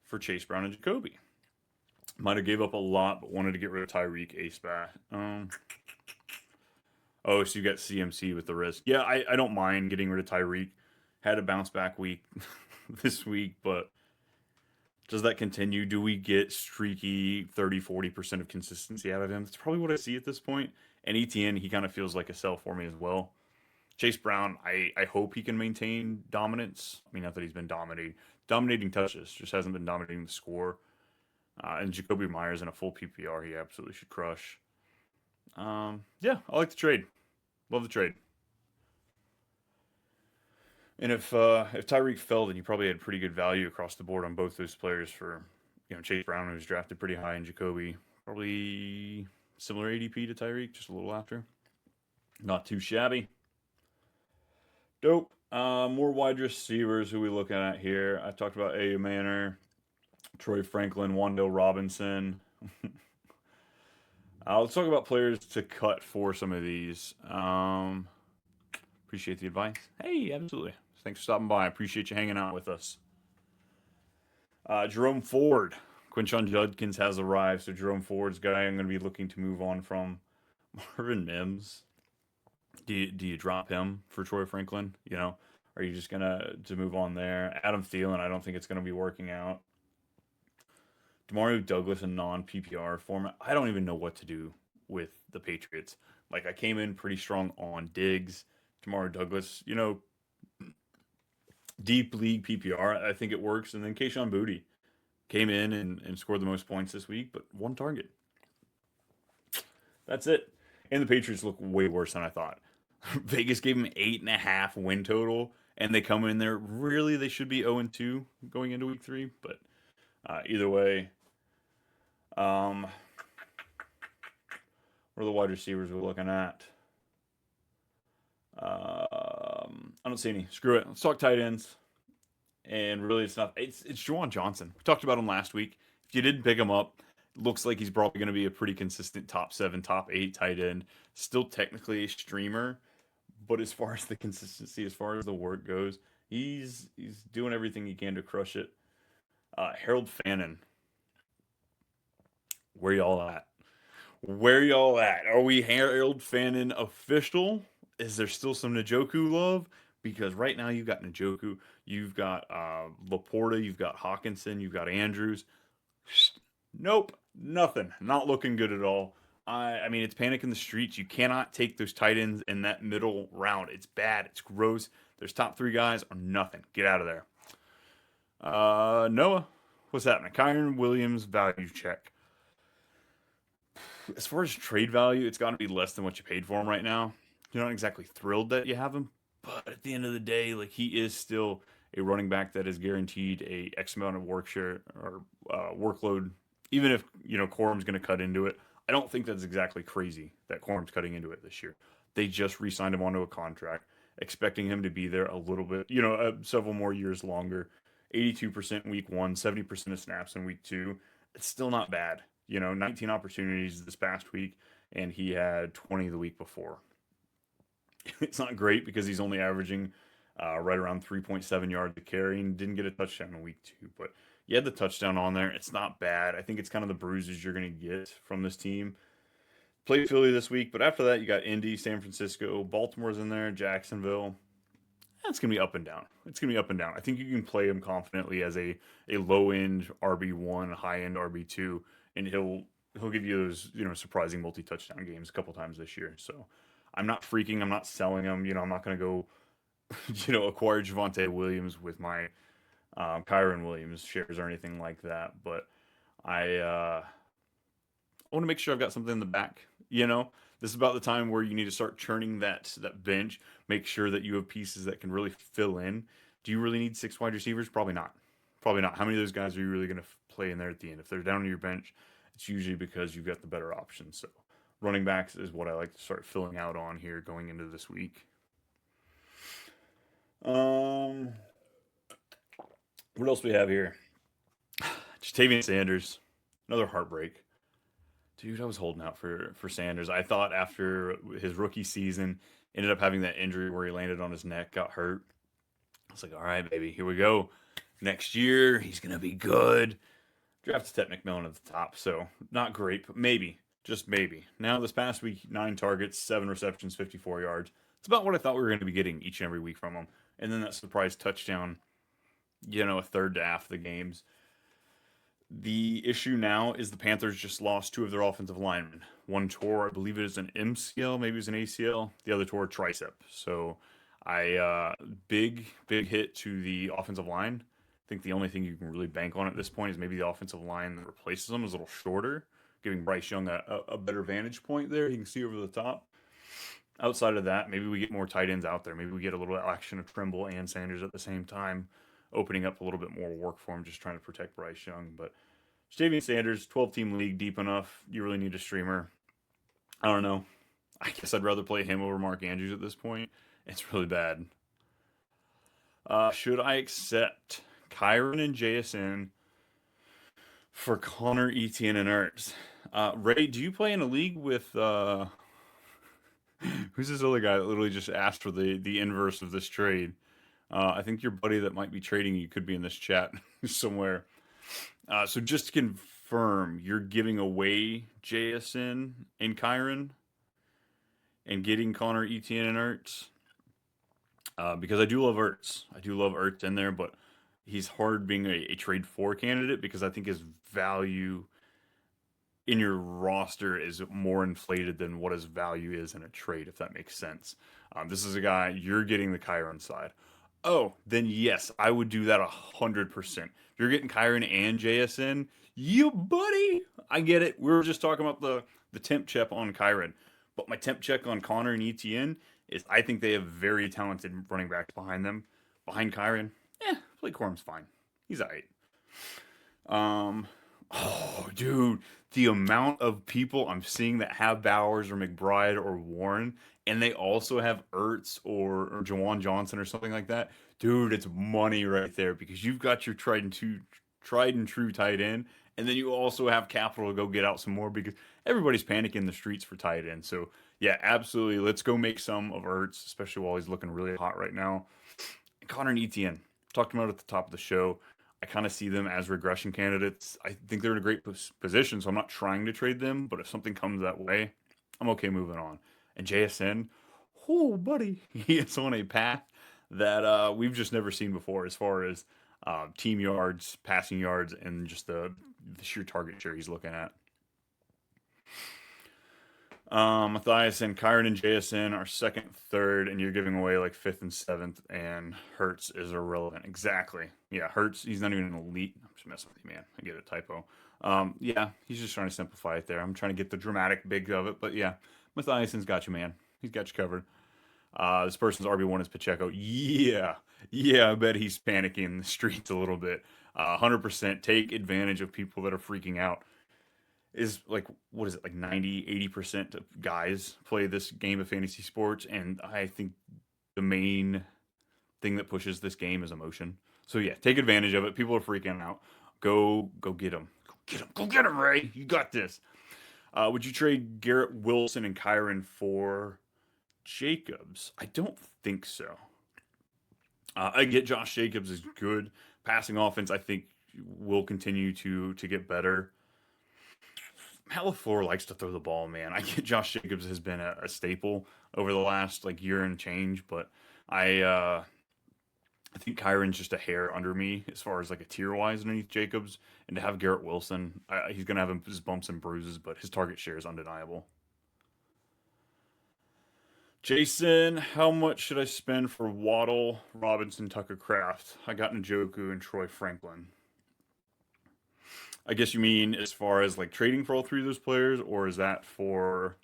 Speaker 1: for Chase Brown and Jacoby. Might have gave up a lot, but wanted to get rid of Tyreek ASPAT. Oh, so you got CMC with the risk. Yeah, I don't mind getting rid of Tyreek. Had a bounce back week this week, but does that continue? Do we get streaky 30-40% of consistency out of him? That's probably what I see at this point. And ETN, he kind of feels like a sell for me as well. Chase Brown, I hope he can maintain dominance. I mean, not that he's been dominating touches, just hasn't been dominating the score. And Jacoby Myers in a full PPR, he absolutely should crush. Yeah, I like the trade. Love the trade. And if Tyreek fell, then you probably had pretty good value across the board on both those players for Chase Brown, who was drafted pretty high, and Jacoby probably similar ADP to Tyreek, just a little after. Not too shabby. Dope. More wide receivers. Who we looking at here? I talked about A. Manor, Troy Franklin, Wandale Robinson. Let's talk about players to cut for some of these. Appreciate the advice. Hey, absolutely. Thanks for stopping by. I appreciate you hanging out with us. Jerome Ford. Quinshon Judkins has arrived, so Jerome Ford's guy I'm going to be looking to move on from. Marvin Mims. Do you drop him for Troy Franklin? Are you just going to move on there? Adam Thielen, I don't think it's going to be working out. Demario Douglas in non-PPR format. I don't even know what to do with the Patriots. Like, I came in pretty strong on Diggs. Demario Douglas, deep league PPR, I think it works. And then Kayshon Boutte came in and scored the most points this week, but one target. That's it. And the Patriots look way worse than I thought. Vegas gave him 8.5 win total, and they come in there. Really, they should be 0-2 going into week 3. But either way, what are the wide receivers we're looking at? I don't see any. Screw it. Let's talk tight ends. And really, it's not. It's Juwan Johnson. We talked about him last week. If you didn't pick him up, looks like he's probably going to be a pretty consistent top 7, top 8 tight end. Still technically a streamer, but as far as the consistency, as far as the work goes, he's doing everything he can to crush it. Harold Fannin, where y'all at? Where y'all at? Are we Harold Fannin official? Is there still some Njoku love? Because right now you've got Njoku, you've got Laporta, you've got Hawkinson, you've got Andrews. Nope, nothing. Not looking good at all. I mean, it's panic in the streets. You cannot take those tight ends in that middle round. It's bad. It's gross. There's top 3 guys or nothing. Get out of there. Noah, what's happening? Kyron Williams value check. As far as trade value, it's got to be less than what you paid for him right now. You're not exactly thrilled that you have him, but at the end of the day, like, he is still a running back that is guaranteed a X amount of work share or workload. Even if Corum's going to cut into it, I don't think that's exactly crazy that Corum's cutting into it this year. They just re-signed him onto a contract, expecting him to be there a little bit, several more years longer. 82% in week 1, 70% of snaps in week 2. It's still not bad. 19 opportunities this past week, and he had 20 the week before. It's not great because he's only averaging right around 3.7 yards a carry and didn't get a touchdown in week 2. But you had the touchdown on there. It's not bad. I think it's kind of the bruises you're going to get from this team. Played Philly this week, but after that you got Indy, San Francisco, Baltimore's in there, Jacksonville. That's going to be up and down. It's going to be up and down. I think you can play him confidently as a low-end RB1, high-end RB2, and he'll give you those surprising multi-touchdown games a couple times this year. So I'm not freaking. I'm not selling him. I'm not going to go acquire Javonte Williams with my Kyron Williams shares or anything like that. But I want to make sure I've got something in the back. This is about the time where you need to start churning that bench. Make sure that you have pieces that can really fill in. Do you really need 6 wide receivers? Probably not. Probably not. How many of those guys are you really going to play in there at the end? If they're down on your bench, it's usually because you've got the better options. So running backs is what I like to start filling out on here going into this week. What else do we have here? Jatavian Sanders, another heartbreak. Dude, I was holding out for Sanders. I thought after his rookie season, ended up having that injury where he landed on his neck, got hurt. I was like, all right, baby, here we go. Next year, he's going to be good. Drafted Ted McMillan at the top, so not great, but maybe, just maybe. Now, this past week, 9 targets, 7 receptions, 54 yards. It's about what I thought we were going to be getting each and every week from him. And then that surprise touchdown, a third to half of the games. The issue now is the Panthers just lost 2 of their offensive linemen. One tore, I believe it is an MCL, maybe it's an ACL. The other tore a tricep. So big hit to the offensive line. I think the only thing you can really bank on at this point is maybe the offensive line that replaces them is a little shorter, giving Bryce Young a better vantage point there. He can see over the top. Outside of that, maybe we get more tight ends out there. Maybe we get a little action of Trimble and Sanders at the same time, opening up a little bit more work for him, just trying to protect Bryce Young. But Jatavian Sanders, 12-team league, deep enough. You really need a streamer. I don't know. I guess I'd rather play him over Mark Andrews at this point. It's really bad. Should I accept Kyron and JSN for Connor, Etienne, and Ertz? Ray, do you play in a league with... who's this other guy that literally just asked for the inverse of this trade? I think your buddy that might be trading you could be in this chat somewhere. So just to confirm, you're giving away JSN and Kyron and getting Connor, Etienne, and Ertz? Because I do love Ertz. I do love Ertz in there, but he's hard being a trade for candidate because I think his value in your roster is more inflated than what his value is in a trade, if that makes sense. This is a guy, you're getting the Kyron side. Oh, then yes, I would do that 100%. You're getting Kyron and JSN. You buddy, I get it. We were just talking about the temp check on Kyron, but my temp check on Connor and Etienne is I think they have very talented running backs behind them. Behind Kyron, Blake Corum's fine. He's all right. Oh, dude, the amount of people I'm seeing that have Bowers or McBride or Warren, and they also have Ertz or Jawan Johnson or something like that. Dude, it's money right there because you've got your tried and true tight end, and then you also have capital to go get out some more because everybody's panicking in the streets for tight end. So yeah, absolutely, let's go make some of Ertz, especially while he's looking really hot right now. Connor and Etienne, talked about at the top of the show. I kind of see them as regression candidates. I think they're in a great position, so I'm not trying to trade them. But if something comes that way, I'm okay moving on. And JSN, oh buddy, he is on a path that we've just never seen before, as far as team yards, passing yards, and just the sheer target share he's looking at. Matthias and Kyron and JSN are second, third, and you're giving away like fifth and seventh, and Hertz is irrelevant. Exactly. Yeah, Hertz, he's not even an elite. I'm just messing with you, man. I get a typo. Yeah, he's just trying to simplify it there. I'm trying to get the dramatic big of it, but yeah, Matthiason's got you, man. He's got you covered. This person's RB1 is Pacheco. Yeah, I bet he's panicking in the streets a little bit. 100% take advantage of people that are freaking out. Is like, what is it, like 90-80% of guys play this game of fantasy sports, and I think the main thing that pushes this game is emotion. So yeah, take advantage of it. People are freaking out. Go get them. Go get them, Ray. You got this. Would you trade Garrett Wilson and Kyron for Jacobs? I don't think so. I get Josh Jacobs is good. Passing offense, I think, will continue to get better. LaFleur likes to throw the ball, man. I get Josh Jacobs has been a staple over the last like year and change, but I think Kyron's just a hair under me as far as like a tier wise underneath Jacobs, and to have Garrett Wilson, he's gonna have his bumps and bruises, but his target share is undeniable. Jason, how much should I spend for Waddle, Robinson, Tucker Kraft? I got Njoku and Troy Franklin. I guess you mean as far as like trading for all three of those players, or is that for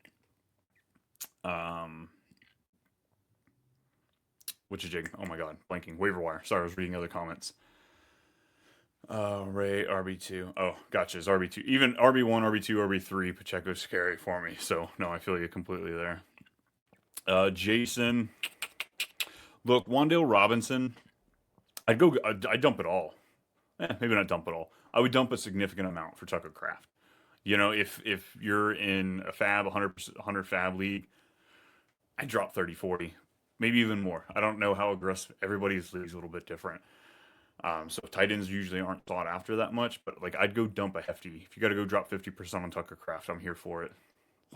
Speaker 1: which is Jake? Oh my god, blanking. Waiver wire. Sorry, I was reading other comments. Ray RB2. Oh, gotcha. It's RB2. Even RB1, RB2, RB3. Pacheco's scary for me. So no, I feel you completely there. Jason, look, Wan'Dale Robinson. I'd dump it all. Maybe not dump it all. I would dump a significant amount for Tucker Kraft. You know, if you're in a FAAB 100 FAAB league, I drop 30, 40, maybe even more. I don't know how aggressive everybody's league's a little bit different. So tight ends usually aren't thought after that much, but like I'd go dump a hefty. If you got to go drop 50% on Tucker Kraft, I'm here for it.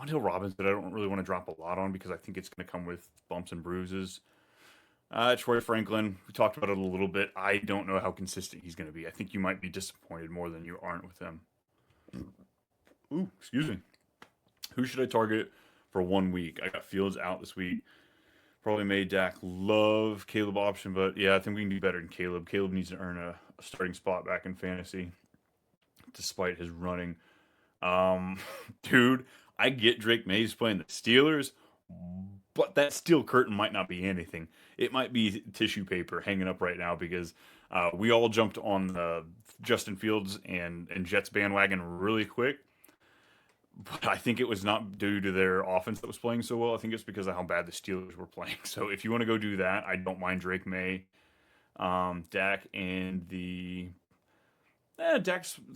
Speaker 1: Wan'Dale Robinson, I don't really want to drop a lot on because I think it's going to come with bumps and bruises. Troy Franklin, we talked about it a little bit. I don't know how consistent he's going to be. I think you might be disappointed more than you aren't with him. Ooh, excuse me. Who should I target for 1 week? I got Fields out this week. Probably made Dak love Caleb option, but yeah, I think we can do better than Caleb. Caleb needs to earn a starting spot back in fantasy, despite his running. Dude, I get Drake Mays playing the Steelers, but that steel curtain might not be anything. It might be tissue paper hanging up right now because we all jumped on the Justin Fields and Jets bandwagon really quick. But I think it was not due to their offense that was playing so well. I think it's because of how bad the Steelers were playing. So if you want to go do that, I don't mind Drake May, Dak, and the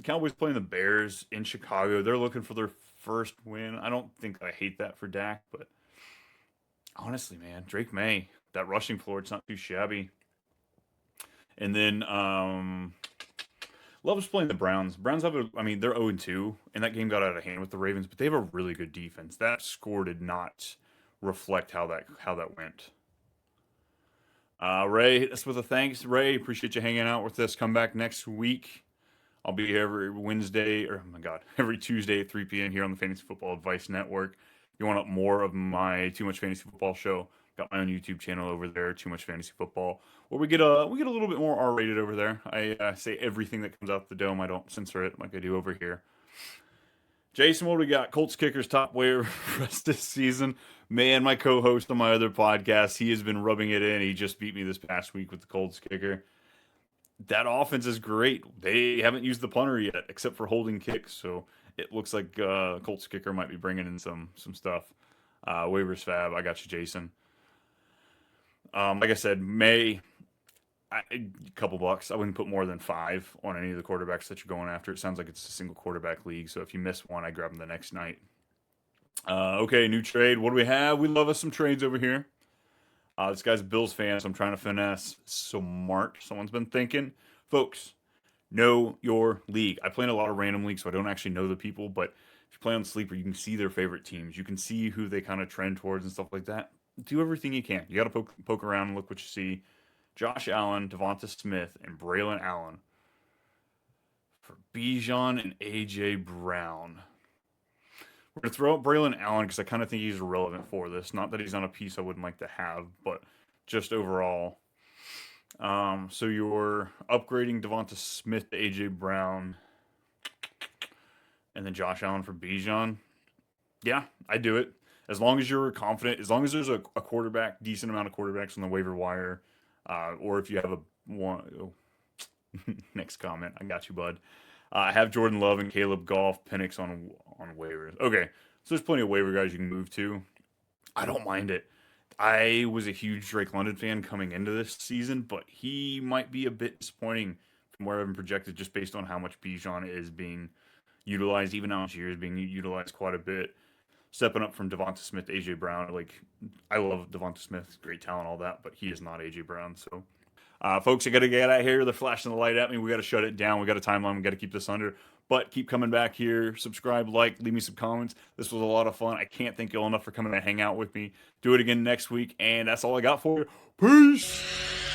Speaker 1: Cowboys playing the Bears in Chicago. They're looking for their first win. I don't think I hate that for Dak, but honestly, man, Drake May, that rushing floor, it's not too shabby. And then Love's playing the Browns. Browns have they're 0-2, and that game got out of hand with the Ravens, but they have a really good defense. That score did not reflect how that went. Ray, hit us with a thanks. Ray, appreciate you hanging out with us. Come back next week. I'll be here every Tuesday at 3 p.m. here on the Fantasy Football Advice Network. If you want more of my Too Much Fantasy Football show, got my own YouTube channel over there, Too Much Fantasy Football, where we get a little bit more R-rated over there. I say everything that comes out the dome. I don't censor it like I do over here. Jason, what do we got? Colts kickers top waiver for rest this season. Man, my co-host on my other podcast, he has been rubbing it in. He just beat me this past week with the Colts kicker. That offense is great. They haven't used the punter yet, except for holding kicks. So it looks like Colts kicker might be bringing in some stuff. Waivers FAAB. I got you, Jason. Like I said, a couple bucks. I wouldn't put more than 5 on any of the quarterbacks that you're going after. It sounds like it's a single quarterback league. So if you miss one, I grab them the next night. Okay, new trade. What do we have? We love us some trades over here. This guy's a Bills fan, so I'm trying to finesse. Smart. Someone's been thinking. Folks, know your league. I play in a lot of random leagues, so I don't actually know the people, but if you play on Sleeper, you can see their favorite teams. You can see who they kind of trend towards and stuff like that. Do everything you can. You got to poke around and look what you see. Josh Allen, Devonta Smith, and Braylon Allen for Bijan and A.J. Brown. We're going to throw out Braylon Allen because I kind of think he's irrelevant for this. Not that he's on a piece I wouldn't like to have, but just overall. So you're upgrading Devonta Smith to A.J. Brown and then Josh Allen for Bijan. Yeah, I do it. As long as you're confident, as long as there's a quarterback, decent amount of quarterbacks on the waiver wire, or if you have a one. Oh, next comment. I got you, bud. I have Jordan Love and Caleb Goff, Penix on waivers. Okay, so there's plenty of waiver guys you can move to. I don't mind it. I was a huge Drake London fan coming into this season, but he might be a bit disappointing from where I've been projected just based on how much Bijan is being utilized, even how much year is being utilized quite a bit. Stepping up from Devonta Smith, AJ Brown. Like, I love Devonta Smith, great talent, all that, but he is not AJ Brown. So, folks, I got to get out of here. They're flashing the light at me. We got to shut it down. We got a timeline. We got to keep this under. But keep coming back here. Subscribe, like, leave me some comments. This was a lot of fun. I can't thank you all enough for coming to hang out with me. Do it again next week. And that's all I got for you. Peace.